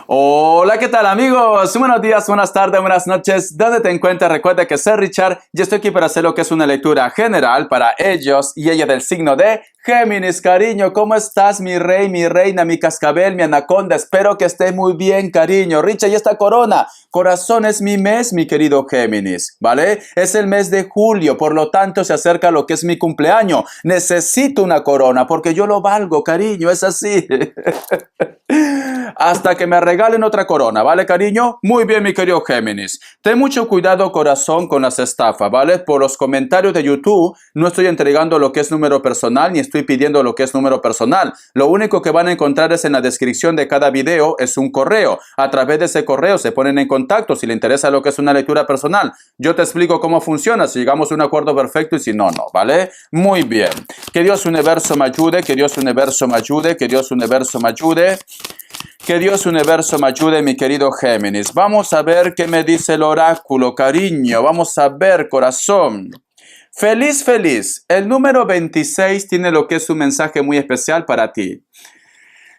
Hola, ¿qué tal amigos? Buenos días, buenas tardes, buenas noches. ¿Dónde te encuentras? Recuerda que soy Richard y estoy aquí para hacer lo que es una lectura general para ellos y ella del signo de Géminis. Cariño, ¿cómo estás, mi rey, mi reina, mi cascabel, mi anaconda? Espero que estés muy bien, cariño. Richard, y esta corona. Corazón, es mi mes, mi querido Géminis, ¿vale? Es el mes de julio, por lo tanto se acerca lo que es mi cumpleaños. Necesito una corona porque yo lo valgo, cariño, es así. Hasta que me regalen otra corona, ¿vale, cariño? Muy bien, mi querido Géminis. Ten mucho cuidado, corazón, con las estafas, ¿vale? Por los comentarios de YouTube no estoy entregando lo que es número personal ni estoy pidiendo lo que es número personal. Lo único que van a encontrar es en la descripción de cada video es un correo. A través de ese correo se ponen en contacto si le interesa lo que es una lectura personal. Yo te explico cómo funciona, si llegamos a un acuerdo perfecto y si no, no, ¿vale? Muy bien. Que Dios universo me ayude, que Dios universo me ayude, que Dios universo me ayude. Que Dios universo me ayude, mi querido Géminis. Vamos a ver qué me dice el oráculo, cariño. Vamos a ver, corazón. Feliz, feliz. El número 26 tiene lo que es un mensaje muy especial para ti.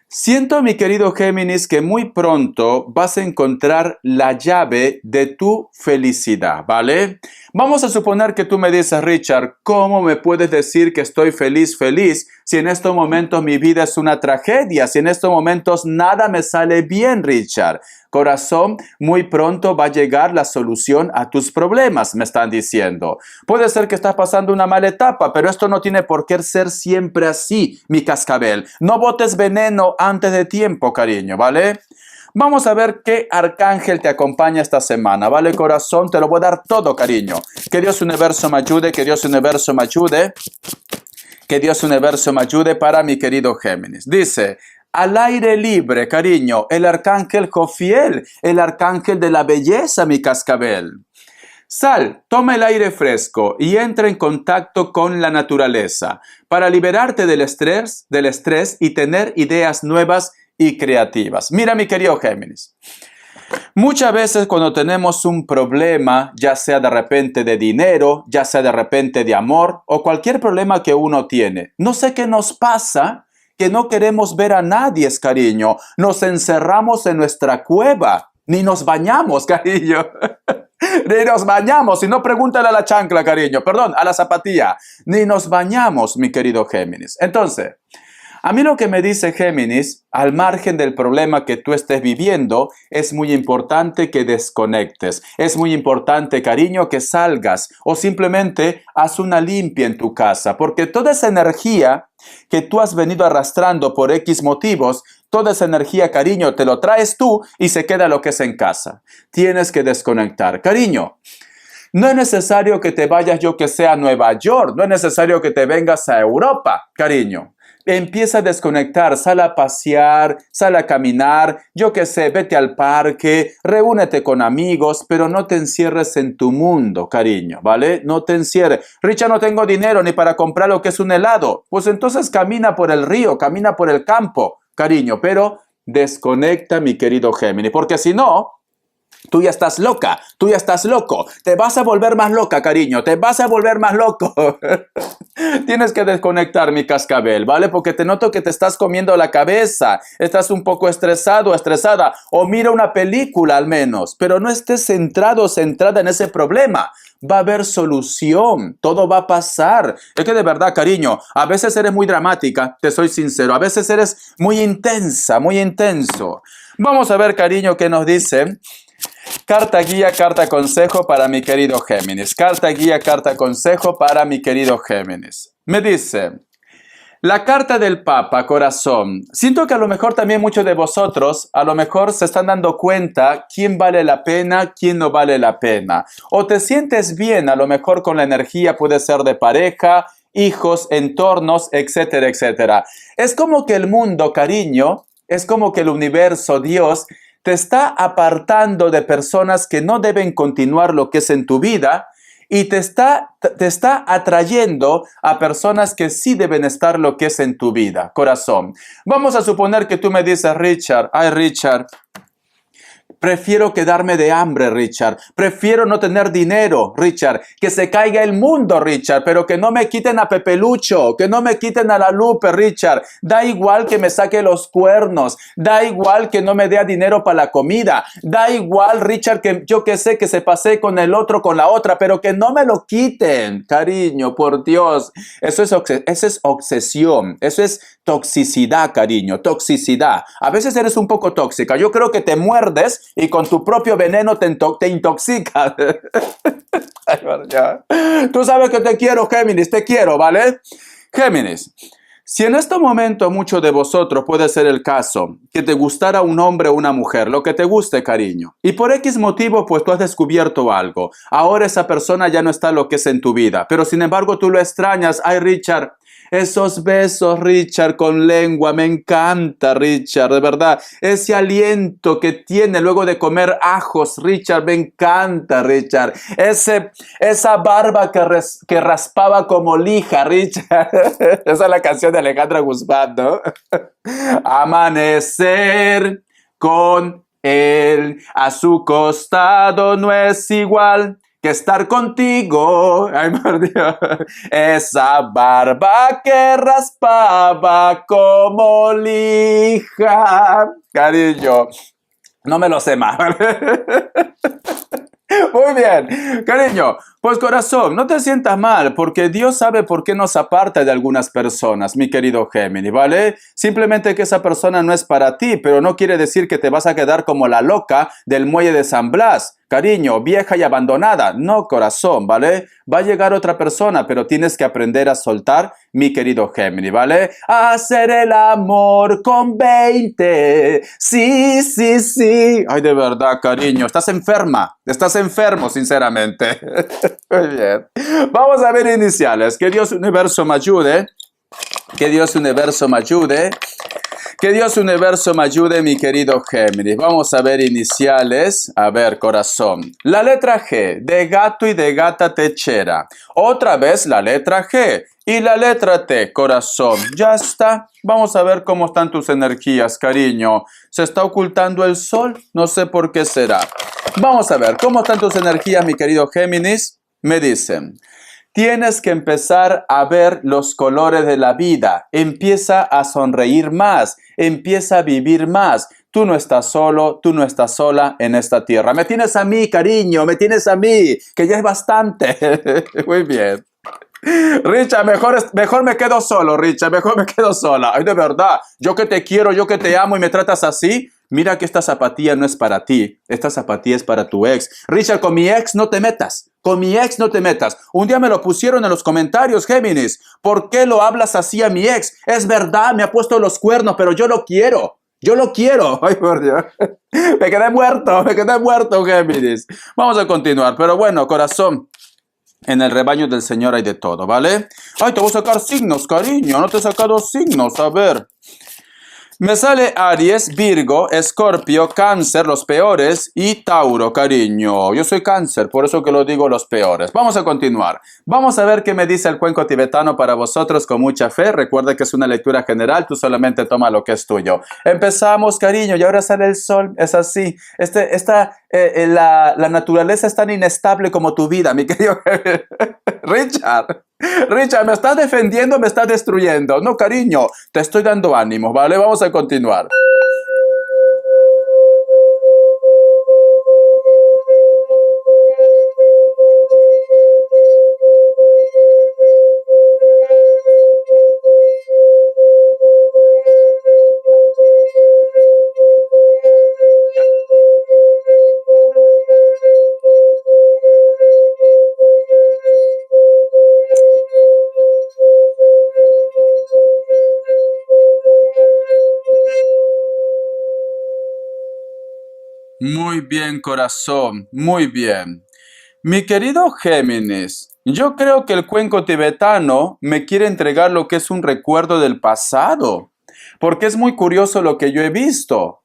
Siento, mi querido Géminis, que muy pronto vas a encontrar la llave de tu felicidad, ¿vale? Vamos a suponer que tú me dices, Richard, ¿cómo me puedes decir que estoy feliz, feliz, si en estos momentos mi vida es una tragedia, si en estos momentos nada me sale bien, Richard? Corazón, muy pronto va a llegar la solución a tus problemas, me están diciendo. Puede ser que estás pasando una mala etapa, pero esto no tiene por qué ser siempre así, mi cascabel. No botes veneno antes de tiempo, cariño, ¿vale? Vamos a ver qué arcángel te acompaña esta semana, ¿vale, corazón? Te lo voy a dar todo, cariño. Que Dios universo me ayude, que Dios universo me ayude. Que Dios universo me ayude para mi querido Géminis. Dice, al aire libre, cariño, el arcángel Jofiel, el arcángel de la belleza, mi cascabel. Sal, toma el aire fresco y entra en contacto con la naturaleza para liberarte del estrés y tener ideas nuevas y creativas. Mira, mi querido Géminis. Muchas veces cuando tenemos un problema, ya sea de repente de dinero, ya sea de repente de amor o cualquier problema que uno tiene, no sé qué nos pasa, que no queremos ver a nadie, cariño. Nos encerramos en nuestra cueva, ni nos bañamos, cariño. Ni nos bañamos, si no pregúntale a la chancla, cariño, perdón, a la zapatilla. Ni nos bañamos, mi querido Géminis. Entonces, a mí lo que me dice Géminis, al margen del problema que tú estés viviendo, es muy importante que desconectes. Es muy importante, cariño, que salgas o simplemente haz una limpia en tu casa, porque toda esa energía que tú has venido arrastrando por X motivos, toda esa energía, cariño, te lo traes tú y se queda lo que es en casa. Tienes que desconectar. Cariño, no es necesario que te vayas, yo que sea a Nueva York, no es necesario que te vengas a Europa, cariño. Empieza a desconectar, sal a pasear, sal a caminar, yo qué sé, vete al parque, reúnete con amigos, pero no te encierres en tu mundo, cariño, ¿vale? No te encierres. Richard, no tengo dinero ni para comprar lo que es un helado. Pues entonces camina por el río, camina por el campo, cariño, pero desconecta, mi querido Géminis, porque si no, tú ya estás loca, tú ya estás loco, te vas a volver más loca, cariño, te vas a volver más loco. Tienes que desconectar, mi cascabel, ¿vale? Porque te noto que te estás comiendo la cabeza, estás un poco estresado, estresada, o mira una película al menos, pero no estés centrado, centrada en ese problema. Va a haber solución, todo va a pasar. Es que de verdad, cariño, a veces eres muy dramática, te soy sincero, a veces eres muy intensa, muy intenso. Vamos a ver, cariño, qué nos dice. Carta guía, carta consejo para mi querido Géminis. Carta guía, carta consejo para mi querido Géminis. Me dice, la carta del Papa, corazón. Siento que a lo mejor también muchos de vosotros, a lo mejor se están dando cuenta quién vale la pena, quién no vale la pena. O te sientes bien, a lo mejor con la energía, puede ser de pareja, hijos, entornos, etcétera, etcétera. Es como que el mundo, cariño, es como que el universo, Dios, te está apartando de personas que no deben continuar lo que es en tu vida y te está atrayendo a personas que sí deben estar lo que es en tu vida, corazón. Vamos a suponer que tú me dices, Richard, ay Richard, Prefiero quedarme de hambre, Richard. Prefiero no tener dinero, Richard. Que se caiga el mundo, Richard. Pero que no me quiten a Pepelucho. Que no me quiten a la Lupe, Richard. Da igual que me saque los cuernos. Da igual que no me dé dinero para la comida. Da igual, Richard, que yo que sé que se pase con el otro, con la otra. Pero que no me lo quiten. Cariño, por Dios. Eso es obsesión. Eso es toxicidad, cariño. Toxicidad. A veces eres un poco tóxica. Yo creo que te muerdes y con tu propio veneno te intoxicas. Ay, bueno, ya. Tú sabes que te quiero, Géminis. Te quiero, ¿vale? Géminis. Si en este momento muchos de vosotros puede ser el caso, que te gustara un hombre o una mujer, lo que te guste, cariño, y por X motivo, pues tú has descubierto algo. Ahora esa persona ya no está lo que es en tu vida, pero sin embargo tú lo extrañas. Ay, Richard, esos besos, Richard, con lengua, me encanta, Richard, de verdad. Ese aliento que tiene luego de comer ajos, Richard, me encanta, Richard. Esa barba que raspaba como lija, Richard. Esa es la canción de Alejandra Guzmán, ¿no? Amanecer con él a su costado no es igual que estar contigo. Ay, por Dios. Esa barba que raspaba como lija. Cariño, no me lo sé más. Muy bien, cariño, pues corazón, no te sientas mal, porque Dios sabe por qué nos aparta de algunas personas, mi querido Géminis, ¿vale? Simplemente que esa persona no es para ti, pero no quiere decir que te vas a quedar como la loca del muelle de San Blas. Cariño, vieja y abandonada. No, corazón, ¿vale? Va a llegar otra persona, pero tienes que aprender a soltar, mi querido Géminis, ¿vale? Hacer el amor con 20. Sí, sí, sí. Ay, de verdad, cariño. Estás enferma. Estás enfermo, sinceramente. Muy bien. Vamos a ver iniciales. Que Dios Universo me ayude. Que Dios Universo me ayude. Que Dios Universo me ayude, mi querido Géminis. Vamos a ver iniciales. A ver, corazón. La letra G, de gato y de gata techera. Otra vez la letra G. Y la letra T, corazón. Ya está. Vamos a ver cómo están tus energías, cariño. ¿Se está ocultando el sol? No sé por qué será. Vamos a ver cómo están tus energías, mi querido Géminis. Me dicen: tienes que empezar a ver los colores de la vida. Empieza a sonreír más. Empieza a vivir más. Tú no estás solo, tú no estás sola en esta tierra. Me tienes a mí, cariño, me tienes a mí, que ya es bastante. Muy bien. Richard, mejor me quedo solo, Richard, mejor me quedo sola. Ay, de verdad, yo que te quiero, yo que te amo y me tratas así. Mira que esta zapatilla no es para ti, esta zapatilla es para tu ex. Richard, con mi ex no te metas, con mi ex no te metas. Un día me lo pusieron en los comentarios, Géminis. ¿Por qué lo hablas así a mi ex? Es verdad, me ha puesto los cuernos, pero yo lo quiero. Yo lo quiero. Ay, por Dios. Me quedé muerto, Géminis. Vamos a continuar, pero bueno, corazón. En el rebaño del Señor hay de todo, ¿vale? Ay, te voy a sacar signos, cariño. No te he sacado signos, a ver. Me sale Aries, Virgo, Escorpio, Cáncer, los peores, y Tauro, cariño. Yo soy Cáncer, por eso que lo digo los peores. Vamos a continuar. Vamos a ver qué me dice el cuenco tibetano para vosotros con mucha fe. Recuerda que es una lectura general, tú solamente toma lo que es tuyo. Empezamos, cariño, y ahora sale el sol. Es así. La naturaleza es tan inestable como tu vida, mi querido Richard. Richard, ¿me estás defendiendo o me estás destruyendo? No, cariño, te estoy dando ánimo, ¿vale? Vamos a continuar. Muy bien, corazón, muy bien. Mi querido Géminis, yo creo que el cuenco tibetano me quiere entregar lo que es un recuerdo del pasado, porque es muy curioso lo que yo he visto.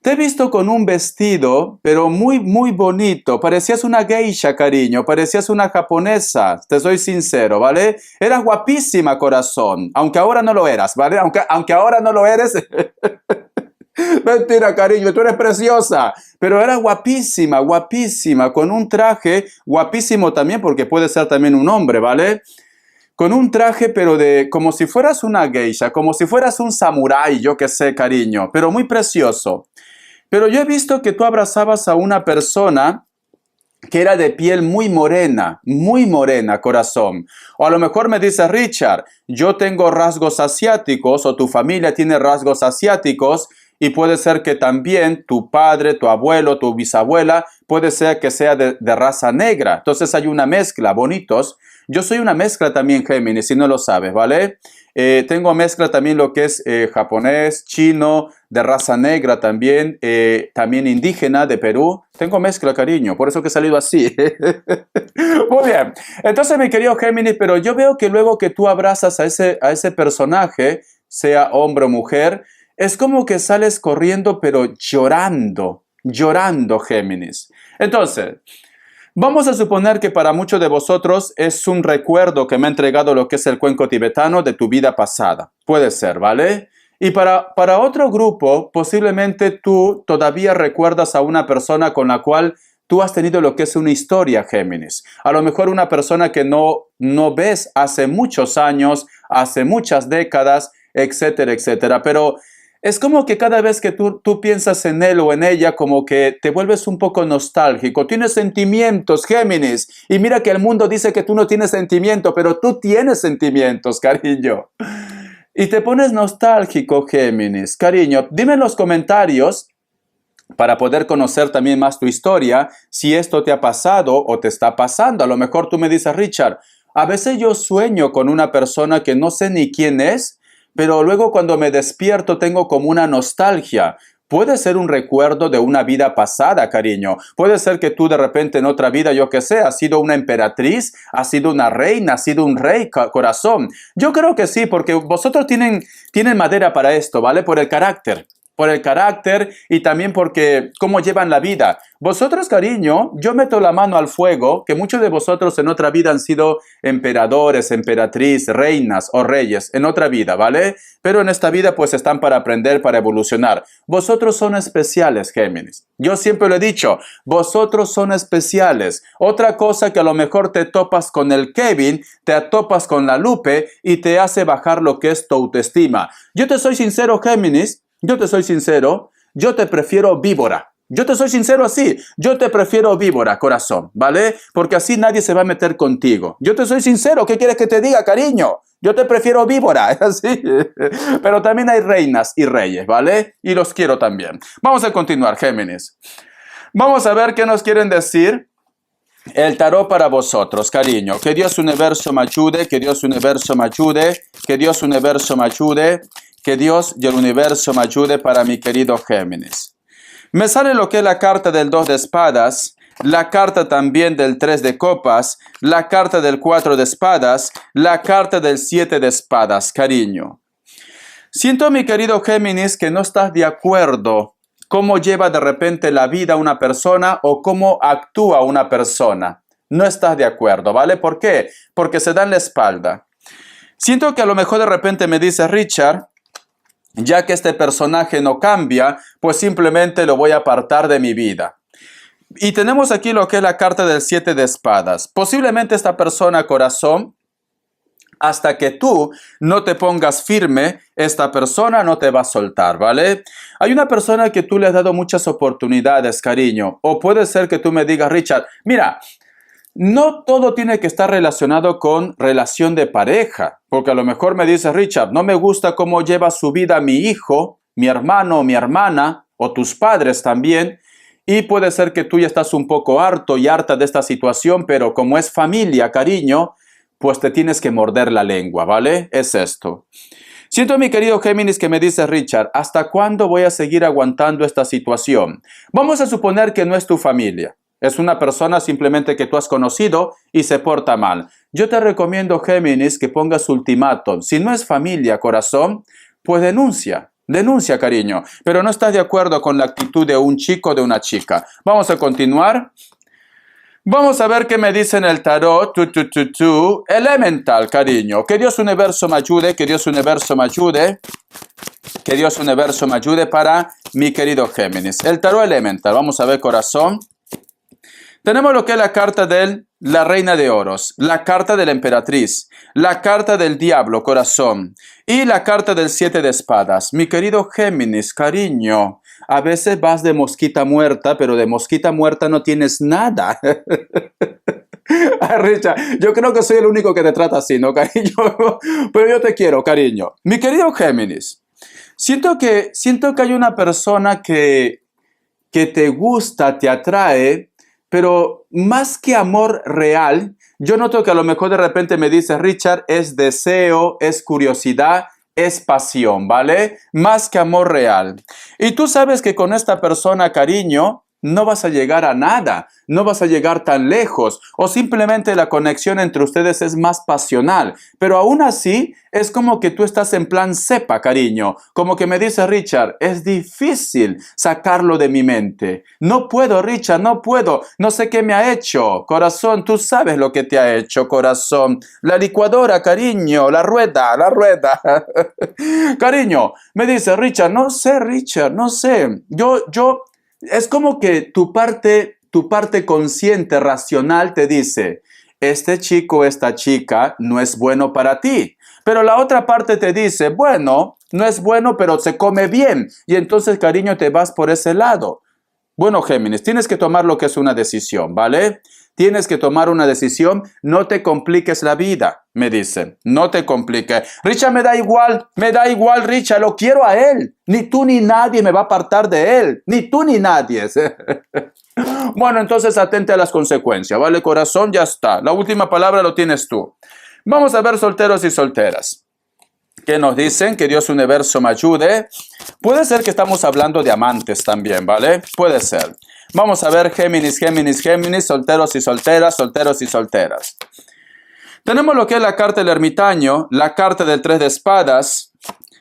Te he visto con un vestido, pero muy, muy bonito. Parecías una geisha, cariño. Parecías una japonesa. Te soy sincero, ¿vale? Eras guapísima, corazón. Aunque ahora no lo eras, ¿vale? Aunque ahora no lo eres. Mentira, cariño, tú eres preciosa. Pero era guapísima, guapísima, con un traje guapísimo también, porque puede ser también un hombre, ¿vale? Con un traje, pero de como si fueras una geisha, como si fueras un samurái, yo qué sé, cariño, pero muy precioso. Pero yo he visto que tú abrazabas a una persona que era de piel muy morena, corazón. O a lo mejor me dice, Richard, yo tengo rasgos asiáticos o tu familia tiene rasgos asiáticos y puede ser que también tu padre, tu abuelo, tu bisabuela, puede ser que sea de raza negra. Entonces hay una mezcla, bonitos. Yo soy una mezcla también, Géminis, si no lo sabes, ¿vale? Tengo mezcla también lo que es japonés, chino, de raza negra también, también indígena de Perú. Tengo mezcla, cariño, por eso que he salido así. Muy bien. Entonces, mi querido Géminis, pero yo veo que luego que tú abrazas a ese personaje, sea hombre o mujer, es como que sales corriendo, pero llorando, Géminis. Entonces, vamos a suponer que para muchos de vosotros es un recuerdo que me ha entregado lo que es el cuenco tibetano de tu vida pasada. Puede ser, ¿vale? Y para otro grupo, posiblemente tú todavía recuerdas a una persona con la cual tú has tenido lo que es una historia, Géminis. A lo mejor una persona que no ves hace muchos años, hace muchas décadas, etcétera, etcétera. Pero es como que cada vez que tú piensas en él o en ella, como que te vuelves un poco nostálgico. Tienes sentimientos, Géminis. Y mira que el mundo dice que tú no tienes sentimientos, pero tú tienes sentimientos, cariño. Y te pones nostálgico, Géminis. Cariño, dime en los comentarios, para poder conocer también más tu historia, si esto te ha pasado o te está pasando. A lo mejor tú me dices, Richard, a veces yo sueño con una persona que no sé ni quién es, pero luego cuando me despierto tengo como una nostalgia. Puede ser un recuerdo de una vida pasada, cariño. Puede ser que tú de repente en otra vida, yo qué sé, has sido una emperatriz, has sido una reina, has sido un rey, corazón. Yo creo que sí, porque vosotros tienen madera para esto, ¿vale? Por el carácter y también porque cómo llevan la vida. Vosotros, cariño, yo meto la mano al fuego, que muchos de vosotros en otra vida han sido emperadores, emperatriz, reinas o reyes, en otra vida, ¿vale? Pero en esta vida pues están para aprender, para evolucionar. Vosotros son especiales, Géminis. Yo siempre lo he dicho, vosotros son especiales. Otra cosa que a lo mejor te topas con el Kevin, te topas con la Lupe y te hace bajar lo que es tu autoestima. Yo te soy sincero, Géminis. Yo te soy sincero, yo te prefiero víbora. Yo te soy sincero así, yo te prefiero víbora, corazón, ¿vale? Porque así nadie se va a meter contigo. Yo te soy sincero, ¿qué quieres que te diga, cariño? Yo te prefiero víbora, es así. Pero también hay reinas y reyes, ¿vale? Y los quiero también. Vamos a continuar, Géminis. Vamos a ver qué nos quieren decir el tarot para vosotros, cariño. Que Dios universo me ayude, que Dios universo me ayude, que Dios universo me ayude. Que Dios y el universo me ayude para mi querido Géminis. Me sale lo que es la carta del 2 de espadas, la carta también del 3 de copas, la carta del 4 de espadas, la carta del 7 de espadas, cariño. Siento, mi querido Géminis, que no estás de acuerdo cómo lleva de repente la vida una persona o cómo actúa una persona. No estás de acuerdo, ¿vale? ¿Por qué? Porque se dan la espalda. Siento que a lo mejor de repente me dice, Richard, ya que este personaje no cambia, pues simplemente lo voy a apartar de mi vida. Y tenemos aquí lo que es la carta del 7 de espadas. Posiblemente esta persona, corazón, hasta que tú no te pongas firme, esta persona no te va a soltar, ¿vale? Hay una persona que tú le has dado muchas oportunidades, cariño. O puede ser que tú me digas, Richard, mira, no todo tiene que estar relacionado con relación de pareja, porque a lo mejor me dice, Richard, no me gusta cómo lleva su vida mi hijo, mi hermano o mi hermana, o tus padres también, y puede ser que tú ya estás un poco harto y harta de esta situación, pero como es familia, cariño, pues te tienes que morder la lengua, ¿vale? Es esto. Siento, mi querido Géminis, que me dice, Richard, ¿hasta cuándo voy a seguir aguantando esta situación? Vamos a suponer que no es tu familia. Es una persona simplemente que tú has conocido y se porta mal. Yo te recomiendo, Géminis, que pongas ultimátum. Si no es familia, corazón, pues denuncia. Denuncia, cariño. Pero no estás de acuerdo con la actitud de un chico o de una chica. Vamos a continuar. Vamos a ver qué me dice en el tarot. Elemental, cariño. Que Dios universo me ayude. Que Dios universo me ayude. Que Dios Universo me ayude para mi querido Géminis. El tarot elemental, vamos a ver corazón. Tenemos lo que es la carta de la reina de oros, la carta de la emperatriz, la carta del diablo, corazón, y la carta del 7 de espadas. Mi querido Géminis, cariño, a veces vas de mosquita muerta, pero de mosquita muerta no tienes nada. Richard, yo creo que soy el único que te trata así, ¿no, cariño? Pero yo te quiero, cariño. Mi querido Géminis, siento que hay una persona que te gusta, te atrae, pero más que amor real, yo noto que a lo mejor de repente me dice, Richard, es deseo, es curiosidad, es pasión, ¿vale? Más que amor real. Y tú sabes que con esta persona, cariño, no vas a llegar a nada, no vas a llegar tan lejos, o simplemente la conexión entre ustedes es más pasional, pero aún así es como que tú estás en plan cepa, cariño, como que me dice Richard, es difícil sacarlo de mi mente, no puedo, Richard, no puedo, no sé qué me ha hecho, corazón, tú sabes lo que te ha hecho, corazón, la licuadora, cariño, la rueda, cariño, me dice Richard, no sé, yo es como que tu parte consciente, racional te dice, este chico, esta chica no es bueno para ti. Pero la otra parte te dice, bueno, no es bueno, pero se come bien. Y entonces, cariño, te vas por ese lado. Bueno, Géminis, tienes que tomar lo que es una decisión, ¿vale? Tienes que tomar una decisión, no te compliques la vida, me dicen, no te compliques. Richard, me da igual, Richard, lo quiero a él. Ni tú ni nadie me va a apartar de él, ni tú ni nadie. Bueno, entonces atente a las consecuencias, ¿vale, corazón? Ya está, la última palabra lo tienes tú. Vamos a ver solteros y solteras. ¿Qué nos dicen? Que Dios Universo me ayude. Puede ser que estamos hablando de amantes también, ¿vale? Puede ser. Vamos a ver Géminis, solteros y solteras. Tenemos lo que es la carta del ermitaño, la carta del 3 de espadas,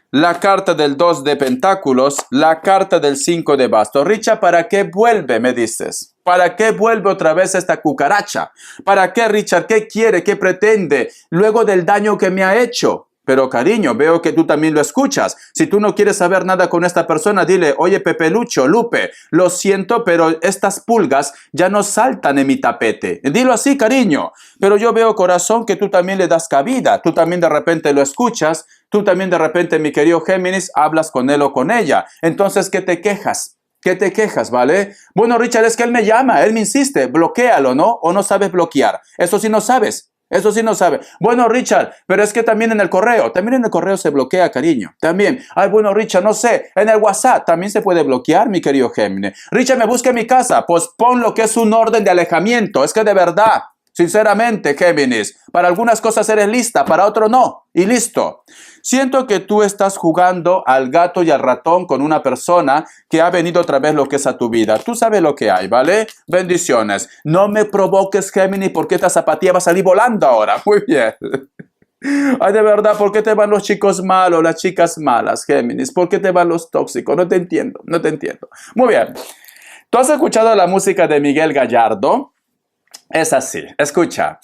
la carta del 2 de pentáculos, la carta del 5 de bastos. Richard, ¿para qué vuelve? Me dices. ¿Para qué vuelve otra vez esta cucaracha? ¿Para qué, Richard? ¿Qué quiere? ¿Qué pretende? Luego del daño que me ha hecho. Pero cariño, veo que tú también lo escuchas. Si tú no quieres saber nada con esta persona, dile, oye Pepe Lucho, Lupe, lo siento, pero estas pulgas ya no saltan en mi tapete. Dilo así, cariño. Pero yo veo, corazón, que tú también le das cabida. Tú también de repente lo escuchas. Tú también de repente, mi querido Géminis, hablas con él o con ella. Entonces, ¿qué te quejas? ¿Qué te quejas, vale? Bueno, Richard, es que él me llama, él me insiste. Bloquéalo, ¿no? ¿O no sabes bloquear? Eso sí no sabes. Eso sí no sabe. Bueno, Richard, pero es que también en el correo se bloquea, cariño. También. Ay, bueno, Richard, no sé. En el WhatsApp también se puede bloquear, mi querido Géminis. Richard, me busca en mi casa. Pues pon lo que es un orden de alejamiento. Es que de verdad, sinceramente, Géminis, para algunas cosas eres lista, para otro no. Y listo. Siento que tú estás jugando al gato y al ratón con una persona que ha venido otra vez lo que es a tu vida. Tú sabes lo que hay, ¿vale? Bendiciones. No me provoques, Géminis, porque esta zapatilla va a salir volando ahora. Muy bien. Ay, de verdad, ¿por qué te van los chicos malos, las chicas malas, Géminis? ¿Por qué te van los tóxicos? No te entiendo. Muy bien. ¿Tú has escuchado la música de Miguel Gallardo? Es así, escucha.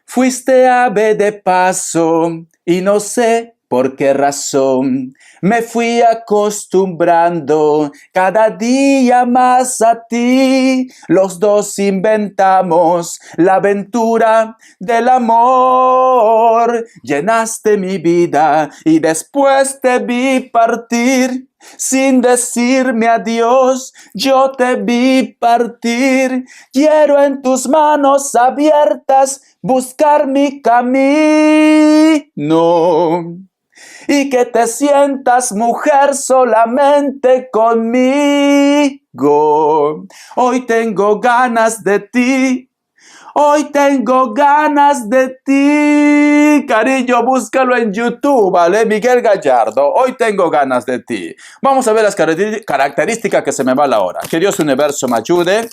Fuiste ave de paso y no sé por qué razón me fui acostumbrando cada día más a ti. Los dos inventamos la aventura del amor. Llenaste mi vida y después te vi partir. Sin decirme adiós, yo te vi partir. Quiero en tus manos abiertas buscar mi camino y que te sientas mujer solamente conmigo. Hoy tengo ganas de ti. Hoy tengo ganas de ti. Cariño, búscalo en YouTube, ¿vale? Miguel Gallardo, hoy tengo ganas de ti. Vamos a ver las características que se me va la hora. Que Dios Universo me ayude.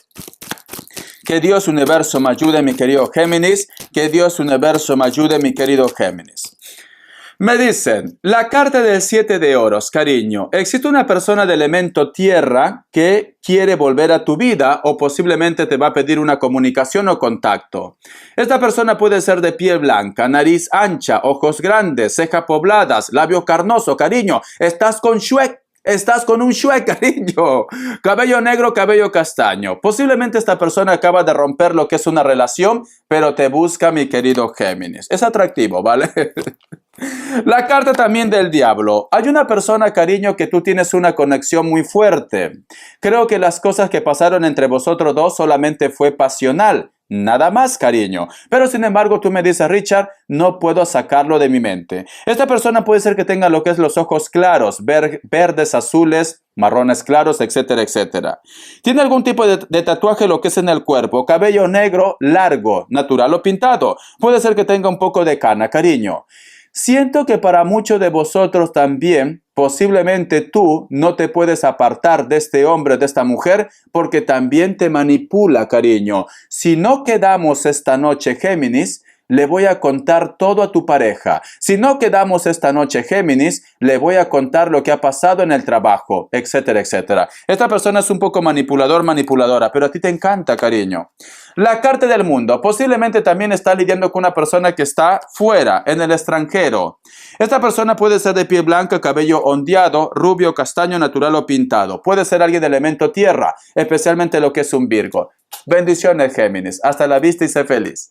Que Dios Universo me ayude, mi querido Géminis. Que Dios Universo me ayude, mi querido Géminis. Me dicen, la carta del 7 de oros, cariño. Existe una persona de elemento tierra que quiere volver a tu vida o posiblemente te va a pedir una comunicación o contacto. Esta persona puede ser de piel blanca, nariz ancha, ojos grandes, cejas pobladas, labio carnoso, cariño. Estás con Shrek. Estás con un Shrek, cariño. Cabello negro, cabello castaño. Posiblemente esta persona acaba de romper lo que es una relación, pero te busca, mi querido Géminis. Es atractivo, ¿vale? La carta también del diablo. Hay una persona, cariño, que tú tienes una conexión muy fuerte. Creo que las cosas que pasaron entre vosotros dos solamente fue pasional. Nada más, cariño. Pero sin embargo, tú me dices, Richard, no puedo sacarlo de mi mente. Esta persona puede ser que tenga lo que es los ojos claros, verdes, azules, marrones claros, etcétera, etcétera. Tiene algún tipo de tatuaje lo que es en el cuerpo, cabello negro, largo, natural o pintado. Puede ser que tenga un poco de cana, cariño. Siento que para muchos de vosotros también, posiblemente tú no te puedes apartar de este hombre, de esta mujer, porque también te manipula, cariño. Si no quedamos esta noche, Géminis, le voy a contar todo a tu pareja. Si no quedamos esta noche, Géminis, le voy a contar lo que ha pasado en el trabajo, etcétera, etcétera. Esta persona es un poco manipulador, manipuladora, pero a ti te encanta, cariño. La carta del mundo. Posiblemente también está lidiando con una persona que está fuera, en el extranjero. Esta persona puede ser de piel blanca, cabello ondeado, rubio, castaño, natural o pintado. Puede ser alguien de elemento tierra, especialmente lo que es un Virgo. Bendiciones, Géminis. Hasta la vista y sé feliz.